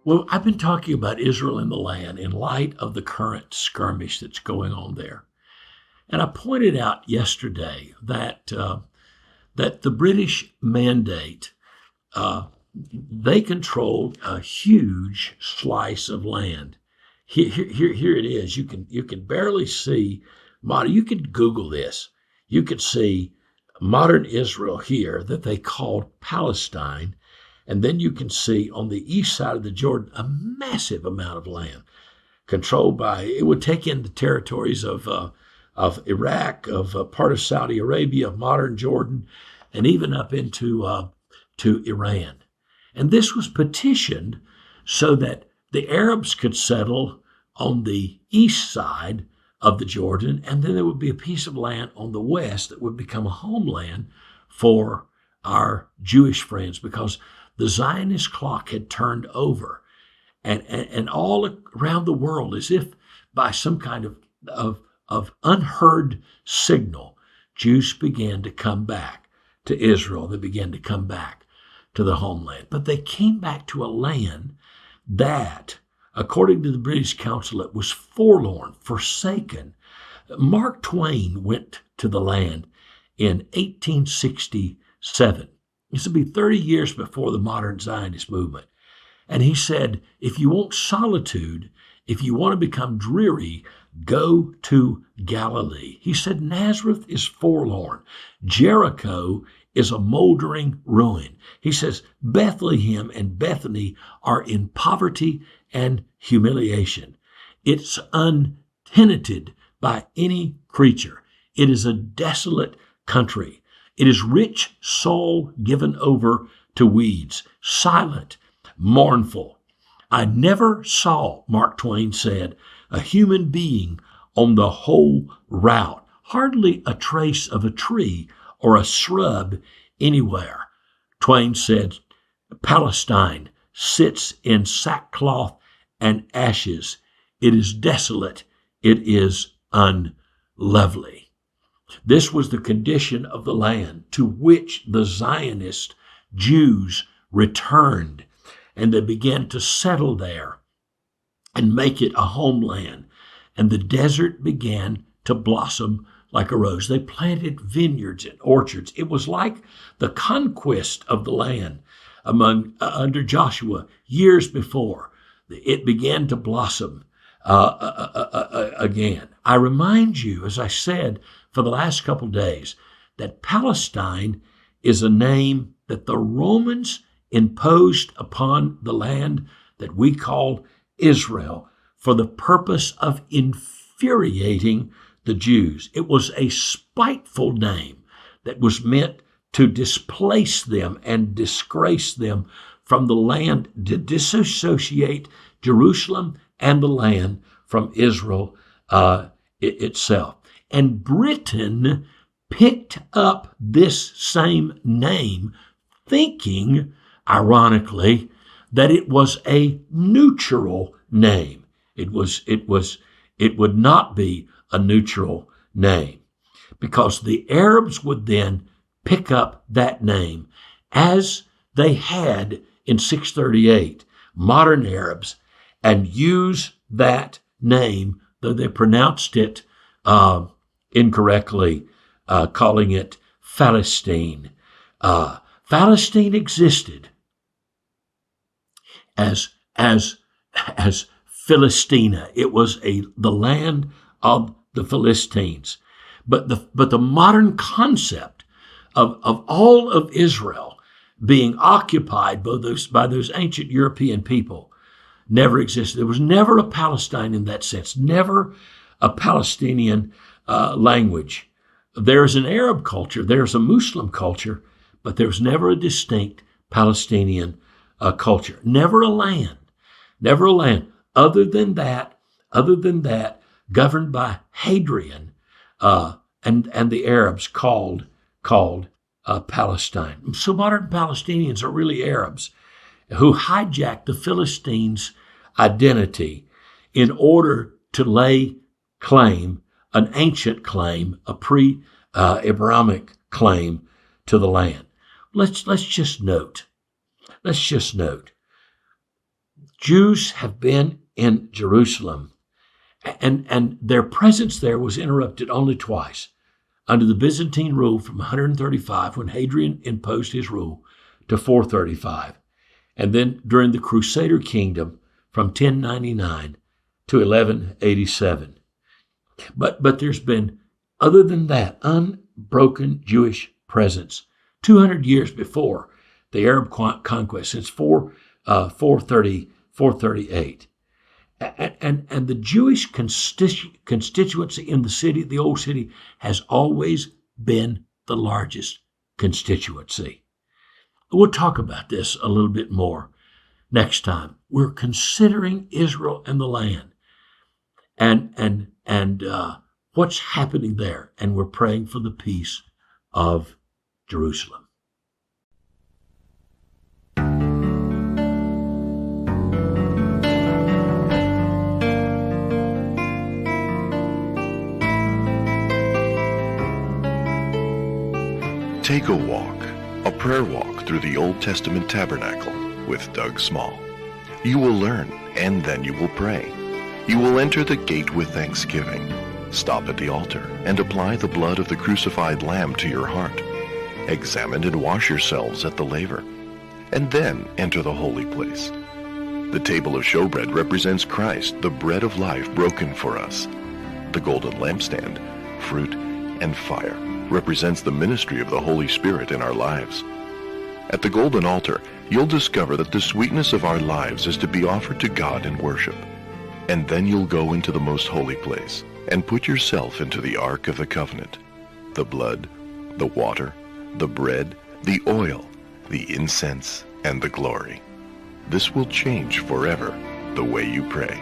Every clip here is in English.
Well, I've been talking about Israel and the land in light of the current skirmish that's going on there. And I pointed out yesterday that the British mandate, they controlled a huge slice of land. Here it is. You can barely see modern. You can Google this. You could see modern Israel here that they called Palestine, and then you can see on the east side of the Jordan a massive amount of land controlled by. It would take in the territories of Iraq, of part of Saudi Arabia, of modern Jordan, and even up into to Iran. And this was petitioned so that the Arabs could settle on the east side of the Jordan, and then there would be a piece of land on the west that would become a homeland for our Jewish friends, because the Zionist clock had turned over, and all around the world, as if by some kind of unheard signal, Jews began to come back to Israel. They began to come back to the homeland. But they came back to a land that, according to the British Consulate, was forlorn, forsaken. Mark Twain went to the land in 1867. This would be 30 years before the modern Zionist movement. And he said, if you want solitude, if you want to become dreary, go to Galilee. He said, Nazareth is forlorn. Jericho is a moldering ruin. He says, Bethlehem and Bethany are in poverty and humiliation. It's untenanted by any creature. It is a desolate country. It is rich soul given over to weeds, silent, mournful. I never saw, Mark Twain said, a human being on the whole route, hardly a trace of a tree or a shrub anywhere. Twain said, Palestine sits in sackcloth and ashes. It is desolate. It is unlovely. This was the condition of the land to which the Zionist Jews returned, and they began to settle there and make it a homeland. And the desert began to blossom like a rose. They planted vineyards and orchards. It was like the conquest of the land under Joshua years before. It began to blossom again. I remind you, as I said for the last couple days, that Palestine is a name that the Romans imposed upon the land that we call Israel for the purpose of infuriating the Jews. It was a spiteful name that was meant to displace them and disgrace them from the land, to disassociate Jerusalem and the land from Israel itself. And Britain picked up this same name, thinking, ironically, that it was a neutral name. It would not be a neutral name, because the Arabs would then pick up that name as they had in 638, modern Arabs, and use that name, though they pronounced it incorrectly, calling it Palestine. Palestine existed as Philistina. It was the land of the Philistines. But the modern concept of all of Israel being occupied by those ancient European people never existed. There was never a Palestine in that sense, never a Palestinian language. There's an Arab culture, there's a Muslim culture, but there's never a distinct Palestinian culture. Never a land. Other than that, governed by Hadrian and the Arabs called Palestine. So modern Palestinians are really Arabs who hijacked the Philistines' identity in order to lay claim, an ancient claim, a pre-Abrahamic claim to the land. Let's just note, Jews have been in Jerusalem, and their presence there was interrupted only twice. Under the Byzantine rule from 135, when Hadrian imposed his rule, to 435, and then during the Crusader kingdom from 1099 to 1187. But there's been, other than that, unbroken Jewish presence 200 years before the Arab conquest, since 438. And the Jewish constituency in the city, the old city, has always been the largest constituency. We'll talk about this a little bit more next time. We're considering Israel and the land and what's happening there, and we're praying for the peace of Jerusalem. Take a walk, a prayer walk through the Old Testament tabernacle with Doug Small. You will learn, and then you will pray. You will enter the gate with thanksgiving, stop at the altar, and apply the blood of the crucified lamb to your heart. Examine and wash yourselves at the laver, and then enter the holy place. The table of showbread represents Christ, the bread of life broken for us. The golden lampstand, fruit and fire, represents the ministry of the Holy Spirit in our lives. At the golden altar, you'll discover that the sweetness of our lives is to be offered to God in worship. And then you'll go into the most holy place and put yourself into the Ark of the Covenant. The blood, the water, the bread, the oil, the incense, and the glory. This will change forever the way you pray.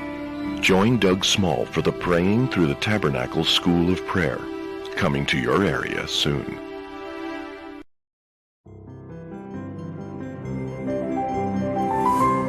Join Doug Small for the Praying Through the Tabernacle School of Prayer, coming to your area soon.